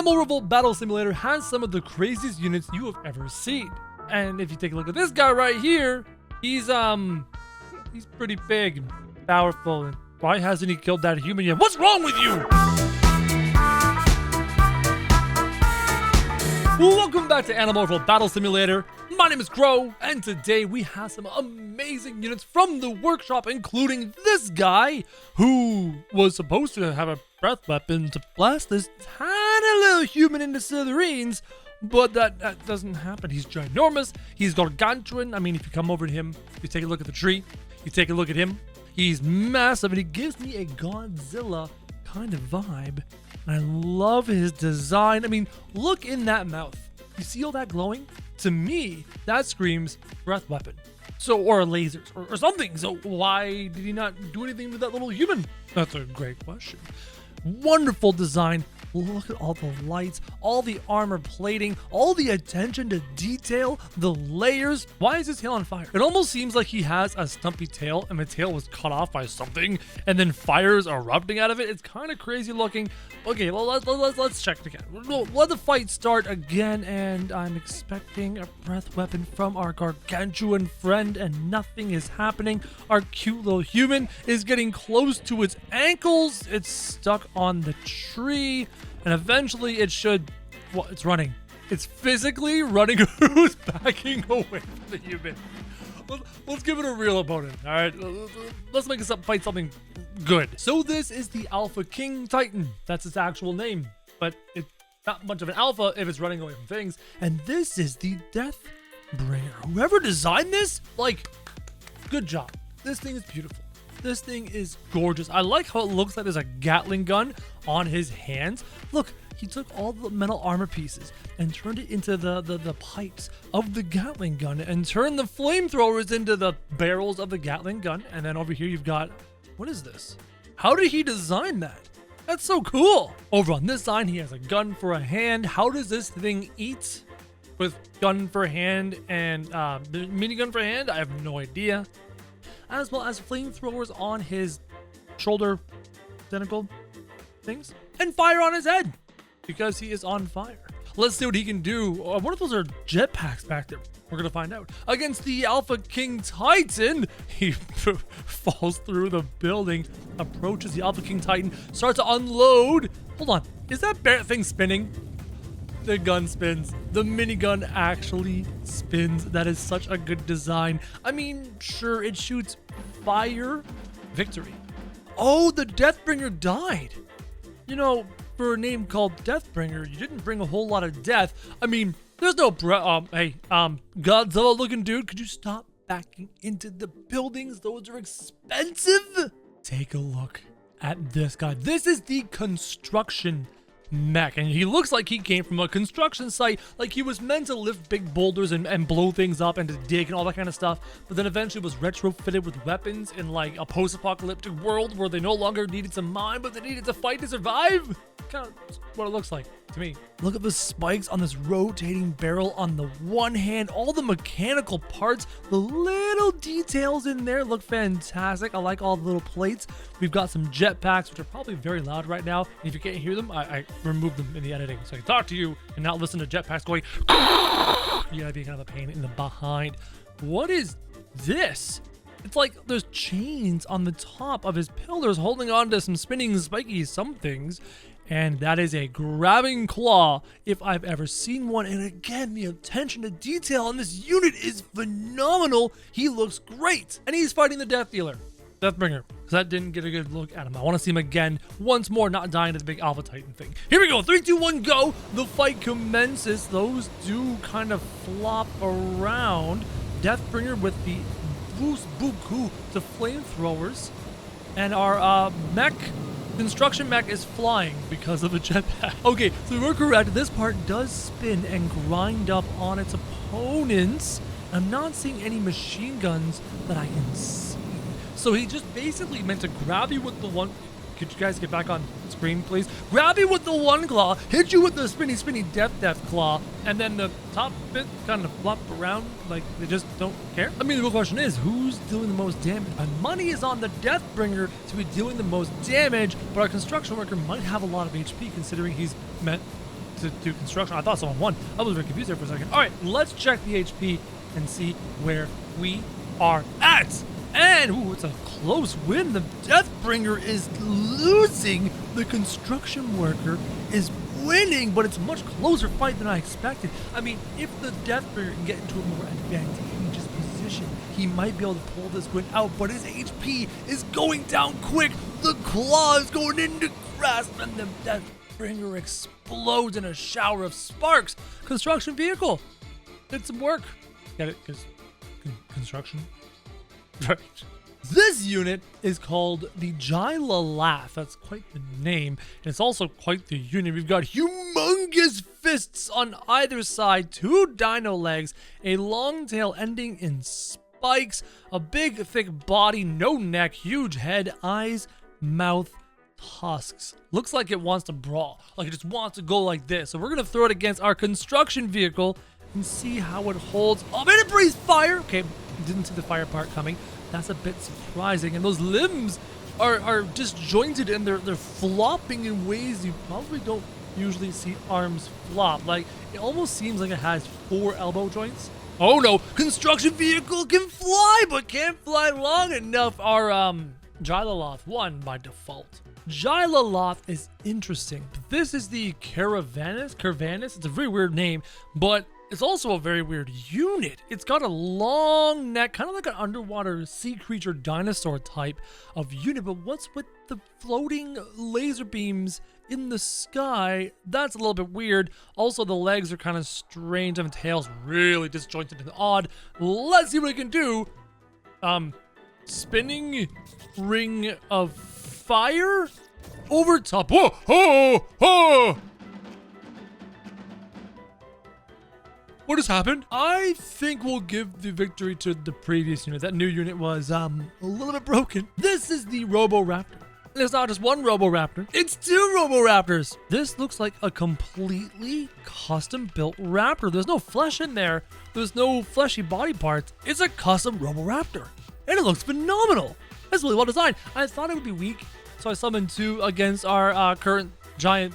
Animal Revolt Battle Simulator has some of the craziest units you have ever seen. And if you take a look at this guy right here, he's pretty big and powerful. And why hasn't he killed that human yet? What's wrong with you? Welcome back to Animal Revolt Battle Simulator. My name is Crow, and today we have some amazing units from the workshop, including this guy, who was supposed to have a breath weapon to blast this tiny little human into smithereens, but that doesn't happen. He's ginormous, he's gargantuan. I mean, if you come over to him, you take a look at the tree, you take a look at him, he's massive, and he gives me a Godzilla kind of vibe. And I love his design. I mean, look in that mouth. You see all that glowing? To me, that screams breath weapon. Or lasers, or something. So why did he not do anything with that little human? That's a great question. Wonderful design. Look at all the lights, all the armor plating, all the attention to detail, the layers. Why is his tail on fire? It almost seems like he has a stumpy tail and the tail was cut off by something and then fire is erupting out of it. It's kind of crazy looking. Okay, well, let's check it again. Let the fight start again, and I'm expecting a breath weapon from our gargantuan friend, and nothing is happening. Our cute little human is getting close to its ankles. It's stuck on the tree. And eventually it should, well, it's running. It's physically running. Who's backing away from the human? Let's give it a real opponent, all right? Let's make us fight something good. So this is the Alpha King Titan. That's its actual name, but it's not much of an alpha if it's running away from things. And this is the Deathbringer. Whoever designed this, like, good job. This thing is beautiful. This thing is gorgeous. I like how it looks like there's a Gatling gun on his hands. Look, he took all the metal armor pieces and turned it into the pipes of the Gatling gun and turned the flamethrowers into the barrels of the Gatling gun. And then over here you've got, what is this? How did he design that? That's so cool. Over on this side, he has a gun for a hand. How does this thing eat with gun for hand and minigun for hand? I have no idea. As well as flamethrowers on his shoulder tentacle things, and fire on his head because he is on fire. Let's see what he can do. What if those are jetpacks back there? We're gonna find out. Against the Alpha King Titan, he falls through the building, approaches the Alpha King Titan, starts to unload. Hold on, is that thing spinning? The gun spins. The minigun actually spins. That is such a good design. I mean, sure, it shoots fire. Victory. Oh, the Deathbringer died. You know, for a name called Deathbringer, you didn't bring a whole lot of death. I mean, there's no Godzilla looking dude, could you stop backing into the buildings? Those are expensive. Take a look at this guy. This is the construction Mech, and he looks like he came from a construction site, like he was meant to lift big boulders and blow things up and to dig and all that kind of stuff, but then eventually was retrofitted with weapons in like a post-apocalyptic world where they no longer needed to mine, but they needed to fight to survive. Kind of what it looks like to me. Look at the spikes on this rotating barrel on the one hand, all the mechanical parts, the little details in there look fantastic. I like all the little plates. We've got some jetpacks, which are probably very loud right now. And if you can't hear them, I removed them in the editing so I can talk to you and not listen to jetpacks going yeah, that'd be kind of a pain in the behind. What is this? It's like there's chains on the top of his pillars holding on to some spinning spiky somethings. And that is a grabbing claw if I've ever seen one. And again, the attention to detail on this unit is phenomenal. He looks great. And he's fighting the Death Dealer, Deathbringer, because that didn't get a good look at him. I want to see him again once more, not dying to the big Alpha Titan thing. Here we go. 3, 2, 1, go. The fight commences. Those do kind of flop around. Deathbringer with the boost buku to flamethrowers. And our construction mech is flying because of a jetpack. Okay, so we're correct. This part does spin and grind up on its opponents. I'm not seeing any machine guns that I can see. So he just basically meant to grab you with the one. Could you guys get back on screen, please? Grab you with the one claw, hit you with the spinny death claw, and then the top bit kind of flop around like they just don't care. I mean, the real question is, who's doing the most damage? My money is on the Deathbringer to be doing the most damage, but our construction worker might have a lot of HP considering he's meant to do construction. I thought someone won. I was very confused there for a second. All right, let's check the HP and see where we are at. And, ooh, it's a close win. The Deathbringer is losing. The construction worker is winning, but it's a much closer fight than I expected. I mean, if the Deathbringer can get into a more advantageous position, he might be able to pull this win out, but his HP is going down quick. The claw is going into grasp, and the Deathbringer explodes in a shower of sparks. Construction vehicle did some work. Get it? Because construction. This unit is called the Gila. That's quite the name, and it's also quite the unit. We've got humongous fists on either side, 2 dino legs, a long tail ending in spikes, a big thick body, no neck, huge head, eyes, mouth, tusks. Looks like it wants to brawl, like it just wants to go like this. So we're gonna throw it against our construction vehicle and see how it holds. Oh man, it breathes fire. Okay, didn't see the fire part coming. That's a bit surprising. And those limbs are disjointed, and they're flopping in ways you probably don't usually see arms flop. Like, it almost seems like it has 4 elbow joints. Oh no, construction vehicle can fly, but can't fly long enough. Our Gilaloth won by default. Gilaloth is interesting. This is the Crevanus. It's a very weird name, but it's also a very weird unit. It's got a long neck, kind of like an underwater sea creature dinosaur type of unit, but what's with the floating laser beams in the sky? That's a little bit weird. Also, the legs are kind of strange, and the tail's really disjointed and odd. Let's see what it can do. Spinning ring of fire over top. Whoa, oh, oh! What has happened? I think we'll give the victory to the previous unit. That new unit was a little bit broken. This is the Roboraptor. There's not just one Roboraptor, it's 2 Roboraptors. This looks like a completely custom built raptor. There's no flesh in there. There's no fleshy body parts. It's a custom Roboraptor, and it looks phenomenal. It's really well designed. I thought it would be weak, so I summoned 2 against our current giant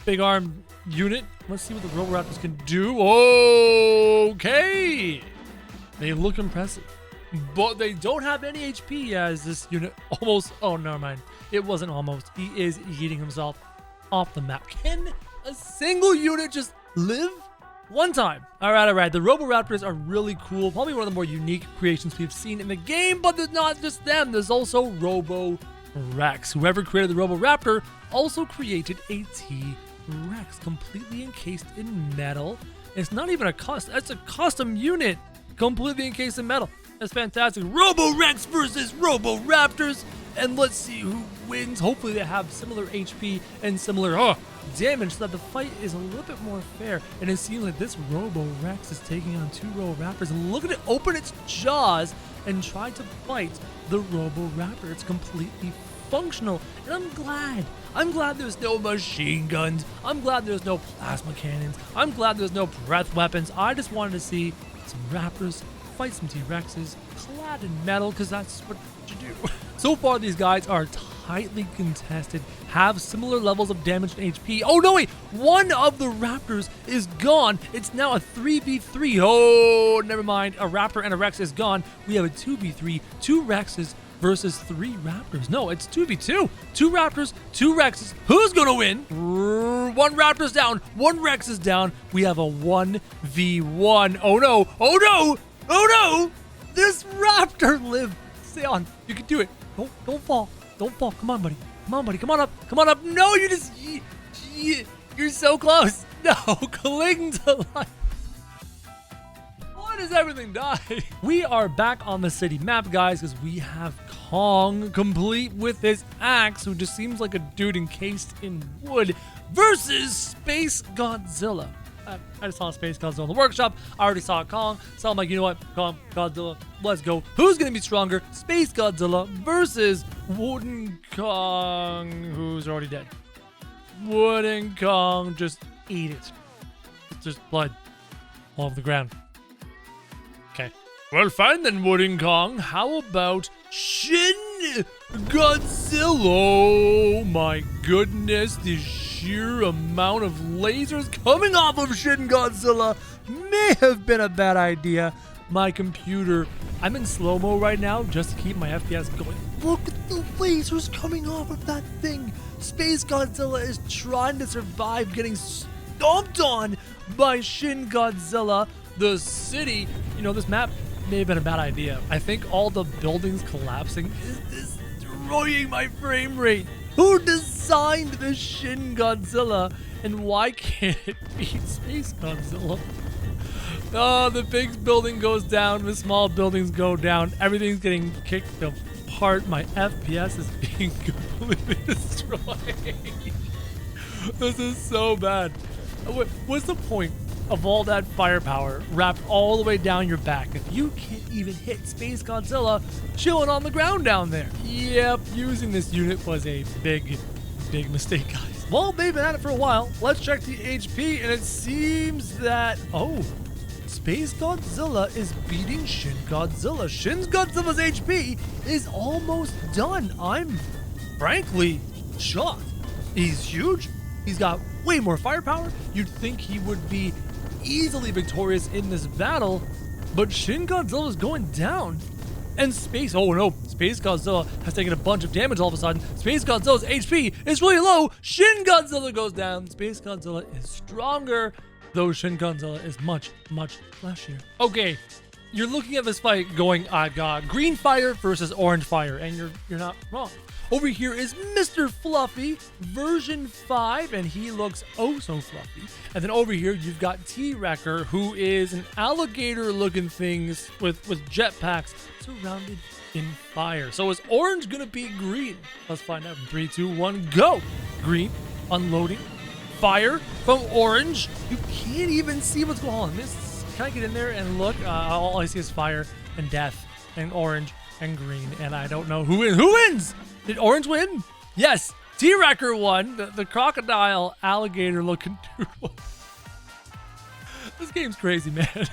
big arm unit. Let's see what the Roboraptors can do. Okay, they look impressive, but they don't have any HP as this unit almost, oh, never mind. It wasn't almost. He is eating himself off the map. Can a single unit just live one time? All right. The Roboraptors are really cool. Probably one of the more unique creations we've seen in the game, but there's not just them. There's also RoboRex. Whoever created the Roboraptor also created a T-Rex, completely encased in metal. It's not even a custom, it's a custom unit, completely encased in metal. That's fantastic. RoboRex versus Roboraptors, and let's see who wins. Hopefully they have similar HP and similar damage so that the fight is a little bit more fair. And it seems like this RoboRex is taking on 2 Roboraptors, and look at it open its jaws and try to bite the Roboraptor. It's completely functional, and I'm glad there's no machine guns. I'm glad there's no plasma cannons. I'm glad there's no breath weapons. I just wanted to see some raptors fight some T-Rexes clad in metal, because that's what you do. So far, these guys are tightly contested, have similar levels of damage and HP. Oh no, wait, one of the raptors is gone. It's now a 3v3. Oh, never mind. A raptor and a Rex is gone. We have a 2v3, 2 Rexes versus 3 raptors. No, it's 2v2. 2 raptors, 2 Rexes. Who's gonna win? 1 raptor's down, 1 Rex is down. We have a 1v1. Oh no, oh no, oh no! This raptor lived. Stay on. You can do it. Don't fall. Don't fall. Come on, buddy. Come on, buddy. Come on up. Come on up. No, you just... You're so close. No, cling to life. Why does everything die? We are back on the city map, guys, because we have Kong, complete with his axe, who just seems like a dude encased in wood, versus Space Godzilla. I just saw Space Godzilla in the workshop. I already saw Kong, so I'm like, you know what? Kong, Godzilla, let's go. Who's going to be stronger? Space Godzilla versus Wooden Kong, who's already dead. Wooden Kong, just eat it. It's just blood all over the ground. Okay. Well, fine then, Wooden Kong. How about Shin Godzilla? Oh my goodness, this sheer amount of lasers coming off of Shin Godzilla may have been a bad idea. My computer, I'm in slow-mo right now just to keep my FPS going. Look at the lasers coming off of that thing. Space Godzilla is trying to survive getting stomped on by Shin Godzilla. The city, you know, this map may have been a bad idea. I think all the buildings collapsing is destroying my frame rate. Who designed the Shin Godzilla, and why can't it beat Space Godzilla? Oh, the big building goes down, the small buildings go down, everything's getting kicked apart. My FPS is being completely destroyed. This is so bad. What's the point of all that firepower wrapped all the way down your back if you can't even hit Space Godzilla chilling on the ground down there? Yep, using this unit was a big mistake, guys. Well, they've been at it for a while. Let's check the HP, and it seems that, oh, Space Godzilla is beating Shin Godzilla. Shin Godzilla's HP is almost done. I'm frankly shocked. He's huge. He's got way more firepower. You'd think he would be easily victorious in this battle, but Shin Godzilla is going down. And Space Godzilla has taken a bunch of damage all of a sudden. Space Godzilla's HP is really low. Shin Godzilla goes down. Space Godzilla is stronger, though Shin Godzilla is much flashier. Okay, you're looking at this fight going, I got green fire versus orange fire, and you're not wrong. Over here is Mr. Fluffy, version 5, and he looks oh so fluffy. And then over here, you've got T-Wrecker, who is an alligator-looking thing with jetpacks surrounded in fire. So is orange gonna be green? Let's find out in 3, 2, 1, go! Green, unloading, fire from orange. You can't even see what's going on. Can I get in there and look? All I see is fire and death and orange and green, and I don't know who wins. Who wins? Did orange win? Yes, T-Wrecker won. The crocodile alligator looking dude. This game's crazy, man.